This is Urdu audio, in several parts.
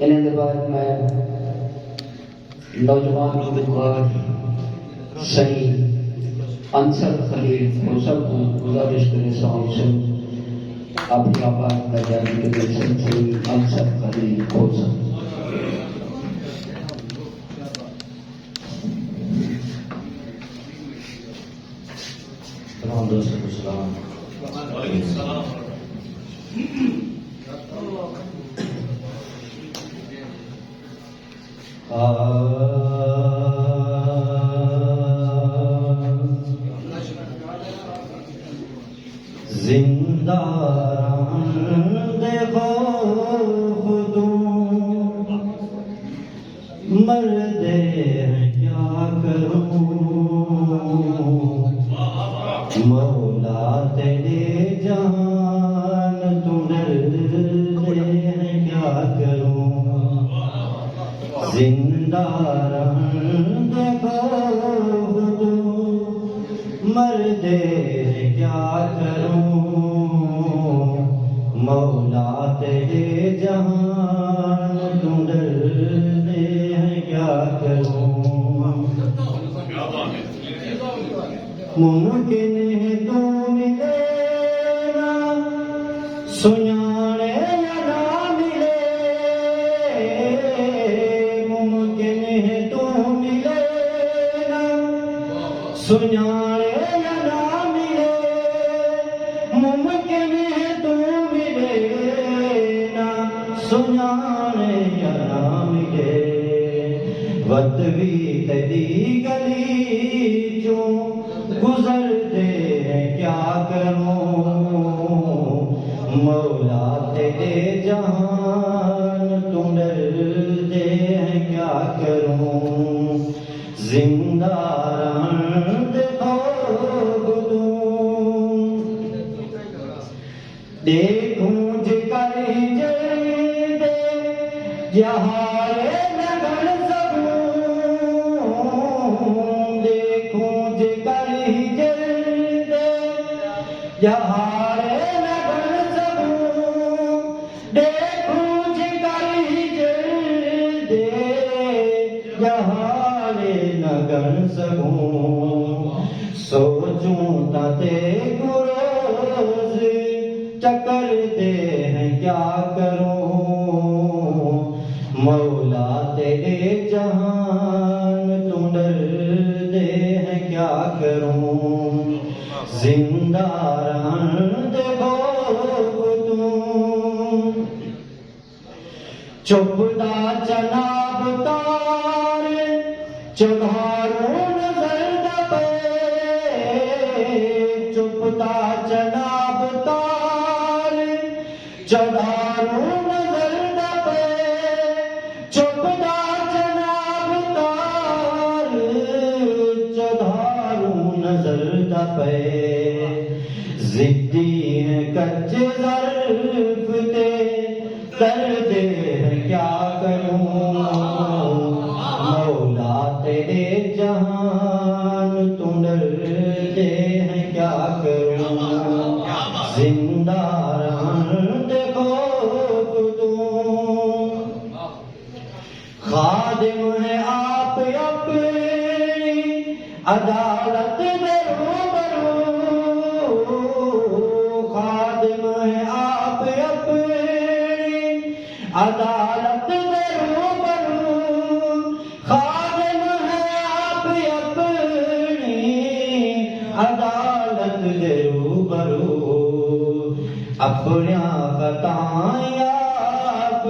انہیں کے بعد میں نوجوان گلوکار صحیح انصر خلیل صاحب کو گزارش کرے سانگ سے اپنی آواز کا جاری کے دل سے انصر خلیل صاحب تمام دوستوں کو سلام. وعلیکم السلام. زندہ دیکھو مردے کیا کروں مولا تیرے جان تو ڈردے کیا کروں زندہ دیکھو مردے کیا کروں مولا تیرے جان تو ڈردے کیا کروں ممکن ہے تو ملے نا سنانے یا نہ ملے ممکن ہے تو ملے نا سنانے یا نہ ملے ممکن ہے تو ملے نا سنانے یا نہ ملے وطوی تیری گلی چوں گزرتے ہیں کیا کروں مولا تیرے جہان تم ڈرتے ہیں کیا کروں زندہ دیکھو دیکھوں جکر جلدے یہارے نگر سبوں دیکھوں جکر جلدے یہارے نگر سبوں دیکھوں جکر جلدے یہارے نگر سبوں سوچوں تا تے گروز چکر دے ہیں کیا کروں مولا تیرے جہان تم ڈردے ہیں کیا کروں زندہ دیکھو تم چپتا چناب تار چڑھاروں نظر دبے چپتا چناب تار چڑھاروں نظر دبے چپتا چناب تار چڑھاروں نظر دبے زدی ہیں کچے ظرف تے دردے ہیں کیا کروں مولا تیرے جہان تم ڈردے ہیں کیا کروں زندہ دیکھو تم خادم ہے آپ اپنی عدالت میں روبرو خادم ہے آپ اپنی عدالت میں روبرو خادم ہے آپ اپنی عدالت میں روبرو اپنی خطائیں آپ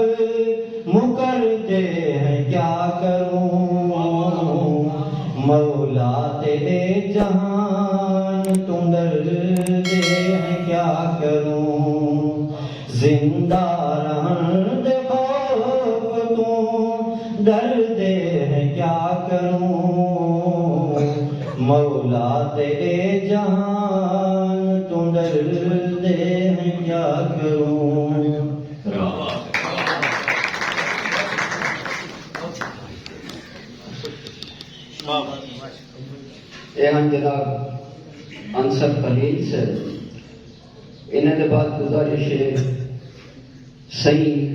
مکرتے ہیں کیا کروں مولا تیرے جہان تم ڈردے ہیں کیا کروں زندہ دیکھو تم ڈردے ہیں کیا کروں مولا تیرے جہان تم ڈردے ہیں کیا کروں یہ ہم جناب انصر خلیل سے انہیں کے بعد گزارش ہے صحیح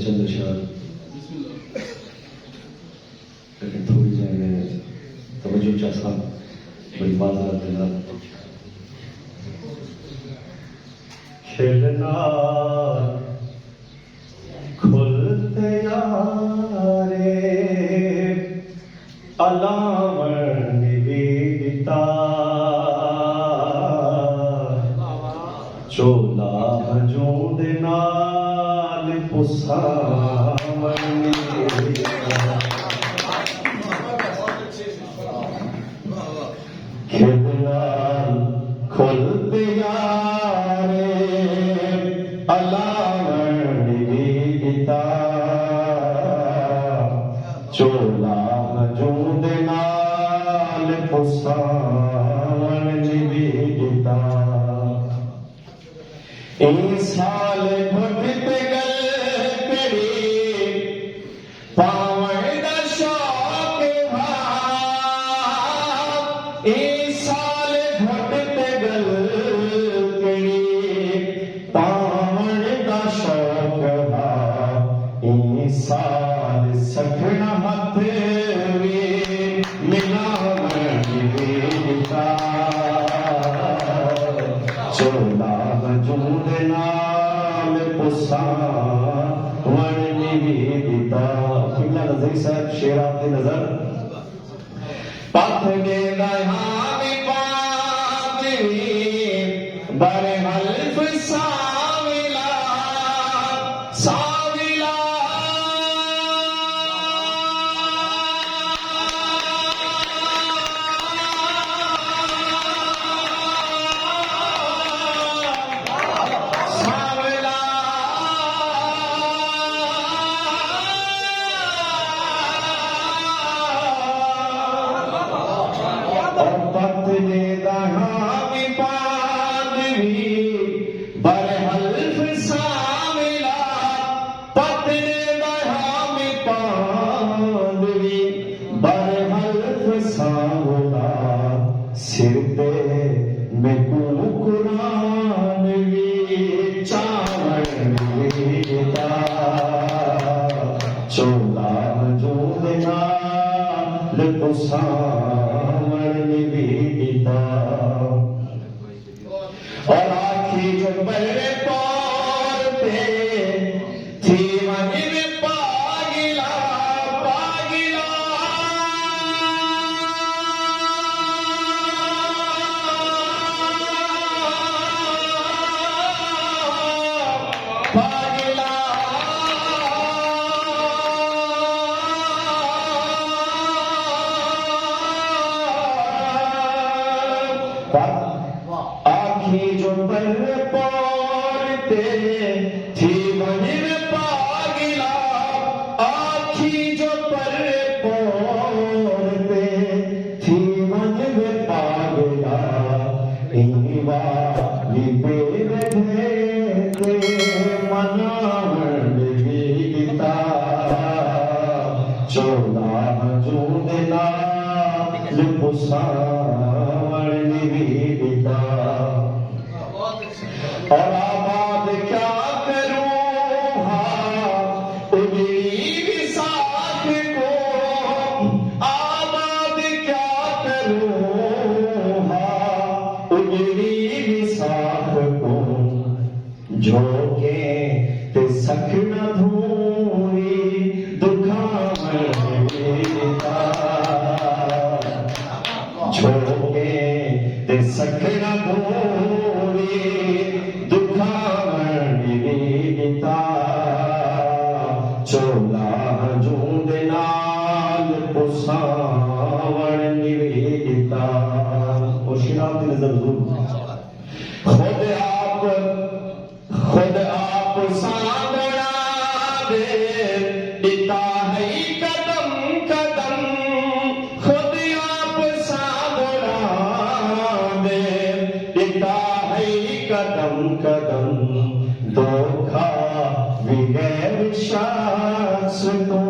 چند اشعار لیکن تھوڑی جائیں توجہ چاہتا بڑی معذرت دینا کھیلنا کھلتے یارے علامن نویدتا چولا ہجوند نال پسامن نویدتا کھیلنا کھلتے یارے علامن نویدتا چولا ہجوند نال پسامن نویدتا این سال گھٹتے گل تیری پاون دا شوق این سال گھٹتے گل تیری پاون دا شوق این سال سکھنا ہتھ وی ملاون نویدتا چولا ہجوند نال پسامن نویدتا قبلہ نظری صاحب شعر آپ کی نظر پتھ دے دہامی پاندوی بر حلف ساولا ساولا سر پہ میں قرآن وی چاون نویدتا چولا ہجوند نال پسامن نویدتا اور آنکھی جو بر پار پہ تھی ونی پاگلا پاگلا آنکھی جو پر پورتے تھی ونی پاگلا آنکھی جو پر پورتے تھی ونی پاگلا ایوا وی پیرتے مناون نویدتا چولا ہجوند نال پسامن نویدتا اور آباد کیا کروں اجڑی وساکھ کو آباد کیا کروں اجڑی وساکھ کو جھوکے تے سکھنا دھوری دکھاون نویدتا جھوکے تے سکھنا دھوری دکھاون نویدتا چولا ہجوند نال پسامن نویدتا اور شراب کی نظر ضرور خود آپ سامنا دے دیتا ہے قدم قدم خود آپ سامنا دے دیتا ہے قدم قدم دھوکا بغیر شخص تو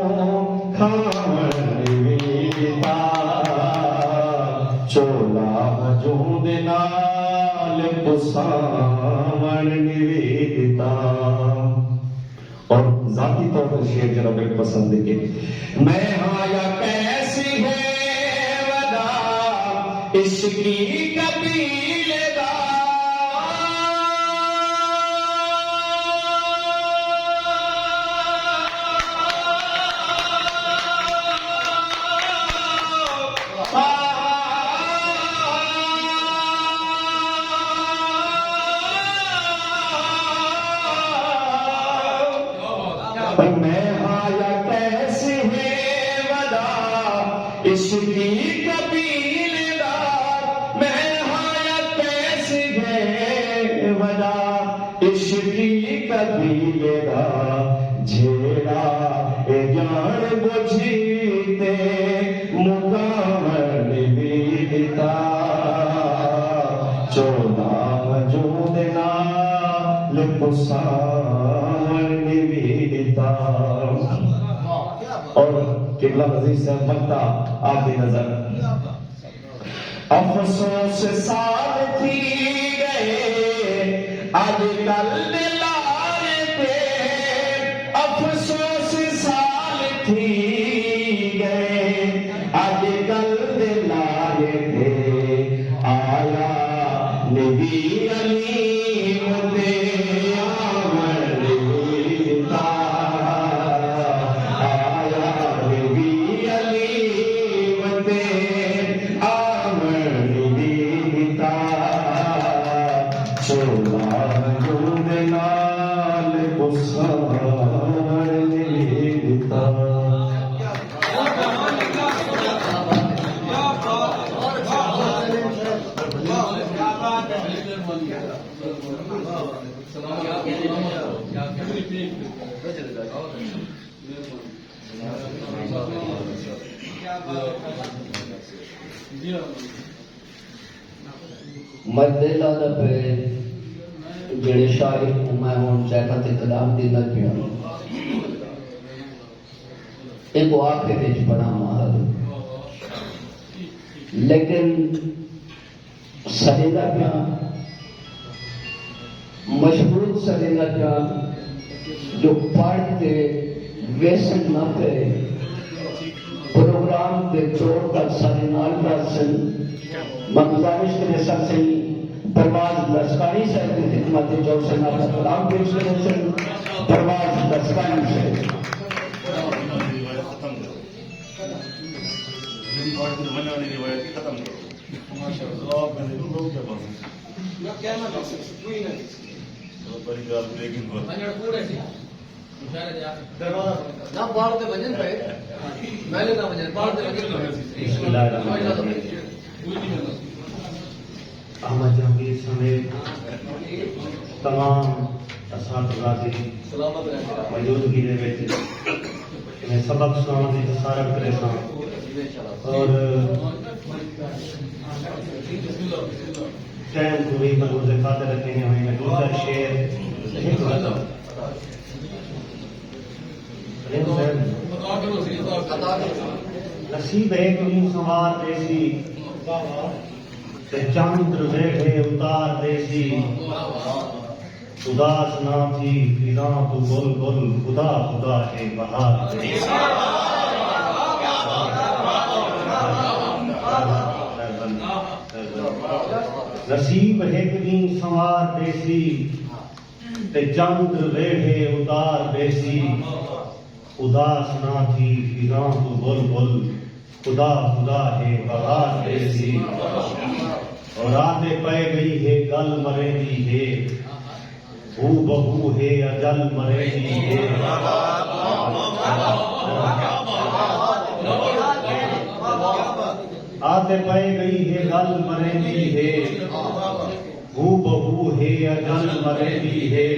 کھاون نویدتا چولا ہجوند نال پسامن نویدتا اور ذاتی طور پر شعر جناب ایک پسند ہے کہ میں آیا کیسی ہے ودا عشق کی قبیلے دار میں آیا کیسے ہے ودا عشق کی قبیلے دار میں آیا کیسے ہے ودا عشق کی قبیلے دار جھیڑا اے جان بجھیتے مقامر بیتا چودہ وجود نال پسار نویتا اور قبلہ عزیز سے بنتا آپ کی نظر افسوس سال تھی گئے آج کل دلارے پہ افسوس سال تھی گئے آج کل دلارے پہ آیا نبی علیم دے مدلہ دا پہ جڑے شاعر میں ہوں چاہتا تے کلام دی نہ پیا ایک واقعے وچ بڑا مہر لیکن سجدہ پیا مشہور سجدہ پیا جو پڑھتے ویسن نہ کرے پروگرام کے طور پر سارے نال برسن مقدارش کے سر سے پرواز لسکاری صاحب کی خدمت جو سے نال کلام پیش کرے سن پرواز لسکاری سے احمد جہانگیر سمیت تمام اساتذہ کی موجودگی دے وچ میں سبق سناਉਣ ਦੀ جسارت کرے ساں اور ٹائم کو بھی ملحوظ خاطر رکھنے ہوئے میں دوسرا شعر ایک بتا نصیب ہے کہ سوار دیسی چاند ویڑھے اتار دیسی اداس نہ تھی فضاں تو گل گل خدا خدا ہے بہار نصیب ہے کہ سوار دیسی چاند ویڑھے اتار دیسی اداس نہ تھی فضاں تو گل گل خدا خدا ہے بہار دیسی اور راتیں پہ گئی ہے گل مرے دی ہے ہو بہو ہے اجل مرے دی ہے آتے پہ گئی ہے گل مرے دی ہے ہو بہو ہے اجل مرے دی ہے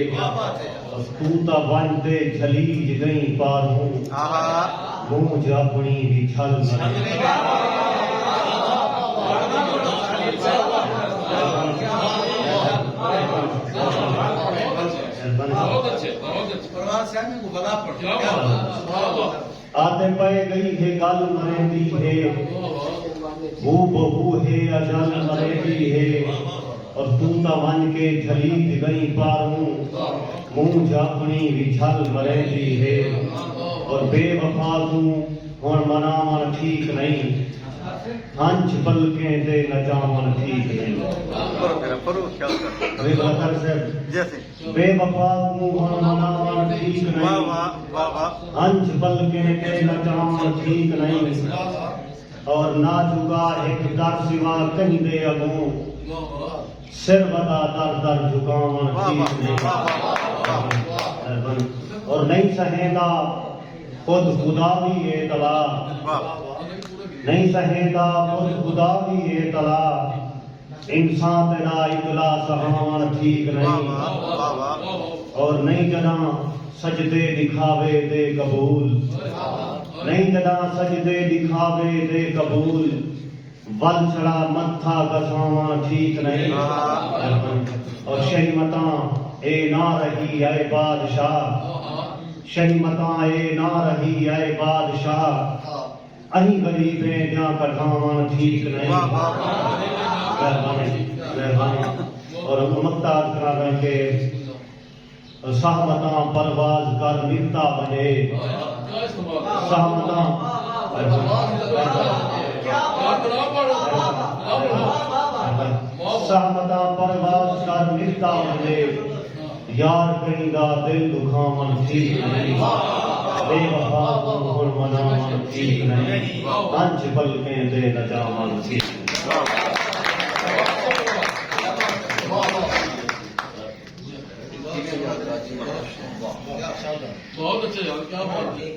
تو تا بنتے جھلیج گئی پاروں مونج اپنی بھی چھل مرے آتے پہ گئی ہے گل مرے دی ہے ہو بہو ہے اجل مرے دی ہے اور توتا ون کے جھلیج گئی پاروں منہ جاپنی وچھل مرے دی ہے اور بے وفا تو ہن مناون ٹھیک نہیں ہنچ پلکیں دے نچاون ٹھیک نہیں ابھی بلکر صاحب بے وفا تو ہن مناون ٹھیک نہیں ہنچ پلکیں دے نچاون ٹھیک نہیں اور نہ جھکا ایک در سوا کہیں دے اگوں سر بتا در در جھکاون ٹھیک نہیں اور نہیں سہیندا خود خدا بھی اطلاع نہیں سہیندا خود خدا بھی اطلاع انسان تیرا اطلاع سہاون ٹھیک نہیں اور نہیں جنا سجدے دکھاوے دے قبول نہیں جنا سجدے دکھاوے دے قبول ول چڑا متھا گساواں ٹھیک نہیں اور شہمتاں اے نہ رہی اے بادشاہ شہمتاں اے نہ رہی اے بادشاہ اہیں غریبیں جاں کٹھاواں ٹھیک نہیں اور مقتاد کرا رہے کہ سہمتاں پرواز کر ملتا بنے سہمتاں سہمتاں پرواز کر ملتا بنے یار کہیں گا دل دکھاون ٹھیک نہیں بے وفا تو ہن مناون ٹھیک نہیں ہنچ پلکیں دے نچاون ٹھیک نہیں بہت اچھے یار کیا بات ہے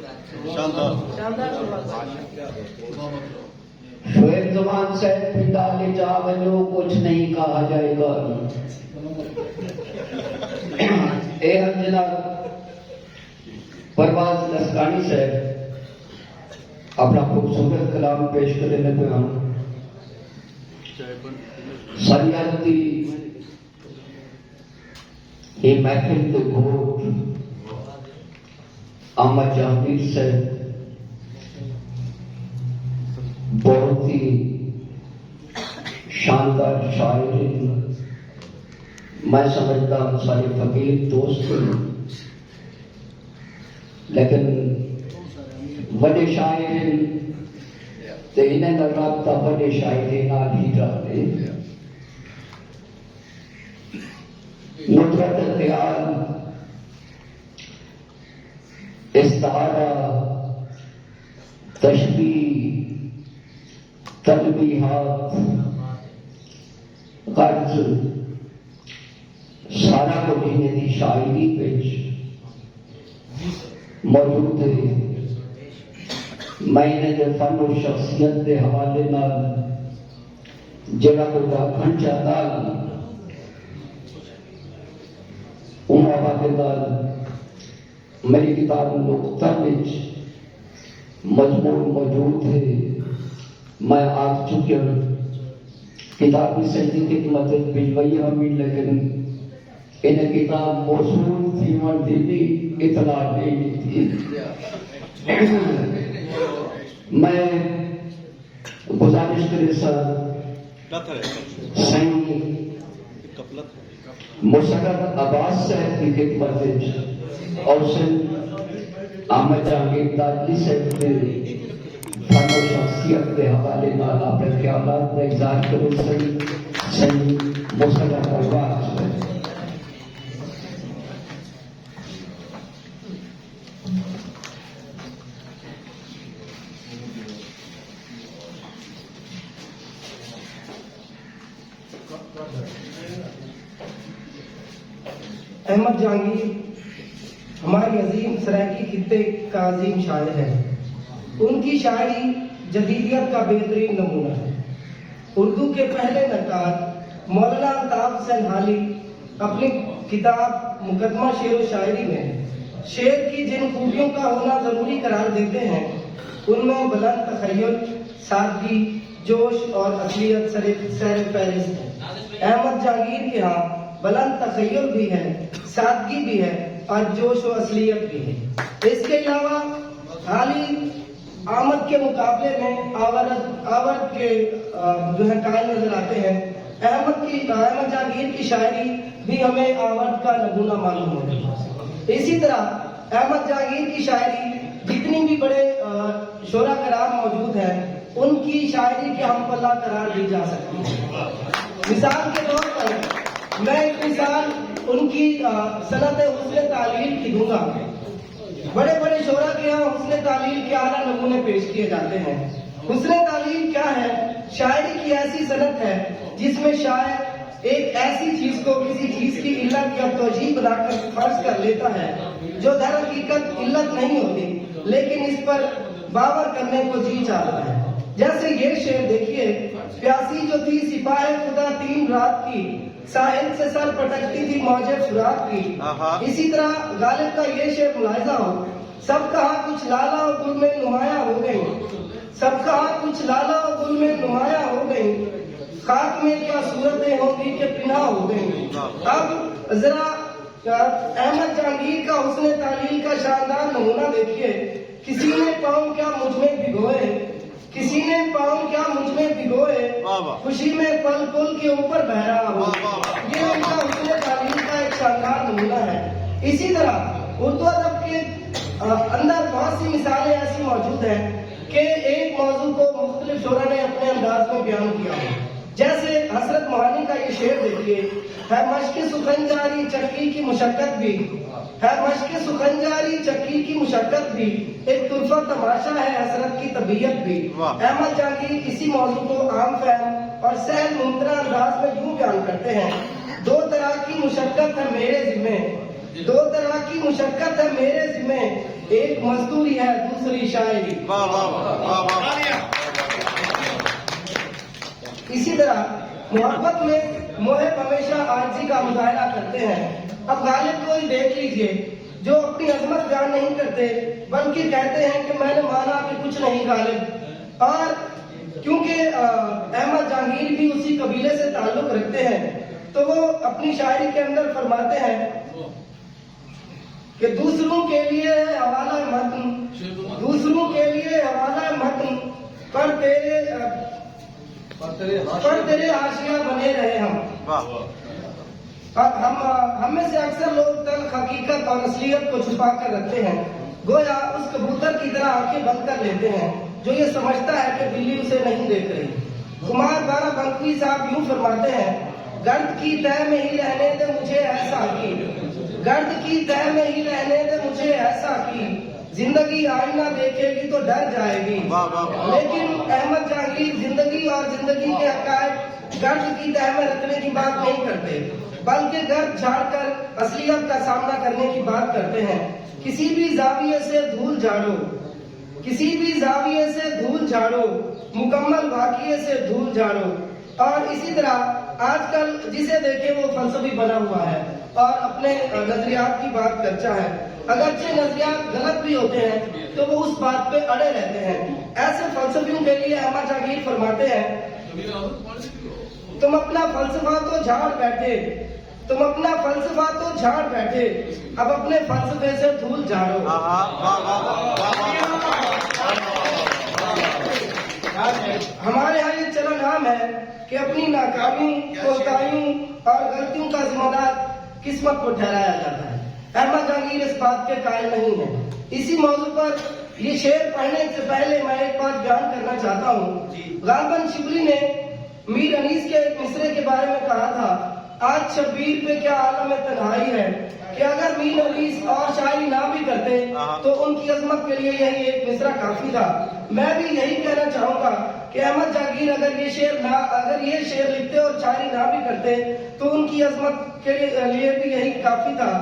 شعیب زمان سے پنڈا لے جا ونجو کچھ نہیں کہا جائے گا اے ہم جناب پرواز لسکانی سے اپنا خوبصورت کلام پیش کرنے لگے ہم سریادتی یہ محفل کے گھوٹ احمد جہانگیر سے بہت ہی شاندار شاعری میں سمجھتا ہوں سارے فقیر دوست لیکن بڑے شاعر تو انہیں نہ رابطہ بڑے شاعر نہ بھی رہتے ندرت خیال استعارہ تشبیہ تلبیحات غرض سارا کو لینے دی شاعری پچ موجود ہے میں نے فن و شخصیت کے حوالے نال جڑا کوئی آکھن چاہتا ان حوالے نال میری کتاب نقطہ وچ مضمون موجود ہے میں آج چکے کتابی سنجی کی مدد بجوئی ہمیں لیکن انہیں کتاب موصول تھی من دلی اطلاع نہیں تھی میں گزارش کرے سر سنگی مسرت عباس صاحب کی خدمت اور سن احمد جہانگیر دادلی صاحب کے فن و شخصیت کے حوالے نال اپنے خیالات کا اظہار کرو سنگی مسرت عباس احمد جہانگیر ہماری عظیم سرائکی خطے کا عظیم شاعر ہے. ان کی شاعری جدیدیت کا بہترین نمونہ ہے. اردو کے پہلے نقاد مولانا الطاف حسین حالی اپنی کتاب مقدمہ شعر و شاعری میں شعر کی جن خوبیوں کا ہونا ضروری قرار دیتے ہیں ان میں بلند تخیل، سادگی، جوش اور اصلیت سر فہرست ہے. احمد جہانگیر کے ہاں بلند تخیل بھی ہے، سادگی بھی ہے اور جوش و اصلیت بھی ہے. اس کے علاوہ حالی آمد کے مقابلے میں آورد کے جو ہے قائل نظر آتے ہیں. احمد جہانگیر کی شاعری بھی ہمیں آورد کا نمونہ معلوم ہوتی ہے۔ اسی طرح احمد جہانگیر کی شاعری جتنی بھی بڑے شعراء کرام موجود ہیں ان کی شاعری کے ہم پلہ قرار دی جا سکتی ہے۔ مثال کے طور پر میں ایک مثال ان کی صنعت حسن تعلیل کی دوں گا۔ بڑے بڑے شعراء کے یہاں حسن تعلیل کے اعلیٰ نمونے پیش کیے جاتے ہیں۔ حسن تعلیل کیا ہے؟ شاعری کی ایسی صنعت ہے جس میں شاعر ایک ایسی چیز کو کسی چیز کی علت یا توجیہ بنا کر فرض کر لیتا ہے جو در حقیقت علت نہیں ہوتی، لیکن اس پر باور کرنے کو جی چاہتا ہے۔ جیسے یہ شعر دیکھیے، پیاسی جو تھی سپاہ خدا 3 رات کی، ساحل سے سر پٹکتی تھی موج فرات کی۔ اسی طرح غالب کا یہ شعر ملاحظہ ہو، سب کہا کچھ لالا اور گل میں نمایاں ہو گئی، سب کہا کچھ لالا اور گل میں نمایاں ہو گئی، خاک میں کیا صورتیں ہوں گی کہ پناہ ہو گئی۔ اب ذرا احمد جہانگیر کا حسن تعلیل کا شاندار نمونہ دیکھیے۔ کسی نے پاؤں کیا مجھ میں بھگوئے، کسی نے پاؤں کیا مجھ میں بھگوئے، خوشی میں پل پل کے اوپر بہ رہا ہوں۔ یہ ان کا حسن تعلیل کا ایک شاندار نمونہ ہے۔ اسی طرح اردو ادب کے اندر بہت سی مثالیں ایسی موجود ہیں کہ ایک موضوع کو مختلف شعراء نے اپنے انداز میں بیان کیا ہے۔ جیسے حسرت موہانی کا یہ شعر دیکھیے، ہے مشق سخن جاری چکی کی مشقت بھی، ہے مشق سخن جاری چکی کی مشقت بھی، ایک طرفہ تماشا ہے حسرت کی طبیعت بھی۔ احمد جہانگیر اسی موضوع کو عام فہم اور سہل ممتنع انداز میں یوں بیان کرتے ہیں، 2 طرح کی مشقت ہے میرے ذمے، 2 طرح کی مشقت ہے میرے ذمے، ایک مزدوری ہے دوسری شاعری۔ اسی طرح محبت میں محب ہمیشہ عاجزی کا مظاہرہ کرتے ہیں۔ اب غالب کو ہی دیکھ لیجئے، جو اپنی عظمت بیان نہیں کرتے بلکہ کہتے ہیں کہ میں نے مانا کہ کچھ نہیں غالب۔ اور کیونکہ احمد جہانگیر بھی اسی قبیلے سے تعلق رکھتے ہیں تو وہ اپنی شاعری کے اندر فرماتے ہیں کہ دوسروں کے لیے حوالہ متن، دوسروں کے لیے حوالہ متن، پر تیرے حاشیہ بنے رہے ہم۔ ہم میں سے اکثر لوگ تلخ حقیقت اور اصلیت کو چھپا کر رکھتے ہیں، گویا اس کبوتر کی طرح آنکھیں بند کر لیتے ہیں جو یہ سمجھتا ہے کہ بلی اسے نہیں دیکھ رہی۔ خمار بارہ بنکوی صاحب یوں فرماتے ہیں، گرد کی تہ میں ہی رہنے دے مجھے ایسا کی، گرد کی تہ میں ہی رہنے دے مجھے ایسا کی، زندگی آئینہ دیکھے گی تو ڈر جائے گی۔ لیکن احمد جہانگیر زندگی اور زندگی کے حقائق گرد کی تہ میں رکھنے کی بات نہیں کرتے بلکہ گرد جھاڑ کر اصلیت کا سامنا کرنے کی بات کرتے ہیں۔ کسی بھی زاویے سے دھول جھاڑو، کسی بھی زاویے سے دھول جھاڑو، مکمل واقعے سے دھول جھاڑو۔ اور اسی طرح آج کل جسے دیکھے وہ فلسفی بنا ہوا ہے اور اپنے نظریات کی بات کرتا ہے، اگرچہ نظریات غلط بھی ہوتے ہیں تو وہ اس بات پہ اڑے رہتے ہیں۔ ایسے فلسفیوں کے لیے احمد جہانگیر فرماتے ہیں، تم اپنا فلسفہ تو جھاڑ بیٹھے، تم اپنا فلسفہ تو جھاڑ بیٹھے، اب اپنے فلسفے سے دھول جھاڑو۔ ہمارے ہاں یہ چلن عام ہے کہ اپنی ناکامی، کوتاہیوں اور غلطیوں کا ذمہ دار قسمت کو ٹھہرایا جاتا ہے۔ احمد جہانگیر اس بات کے قائل نہیں ہے۔ اسی موضوع پر یہ شعر پڑھنے سے پہلے میں ایک بات بیان کرنا چاہتا ہوں۔ غالباً شبلی نے میر انیس کے ایک مصرے کے بارے میں کہا تھا، آج شبیر پہ کیا عالم تنہائی ہے، کہ اگر میر انیس اور شاعری نہ بھی کرتے تو ان کی عظمت کے لیے یہی ایک مصرع کافی تھا۔ میں بھی یہی کہنا چاہوں گا کہ احمد جہانگیر اگر یہ شعر لکھتے اور شاعری نہ بھی کرتے تو ان کی عظمت کے لیے بھی یہی کافی تھا۔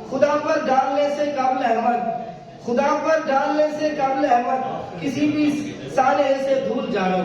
خدا پر ڈالنے سے قبل احمد، خدا پر ڈالنے سے قبل احمد، کسی بھی سانحے سے دھول جھاڑو۔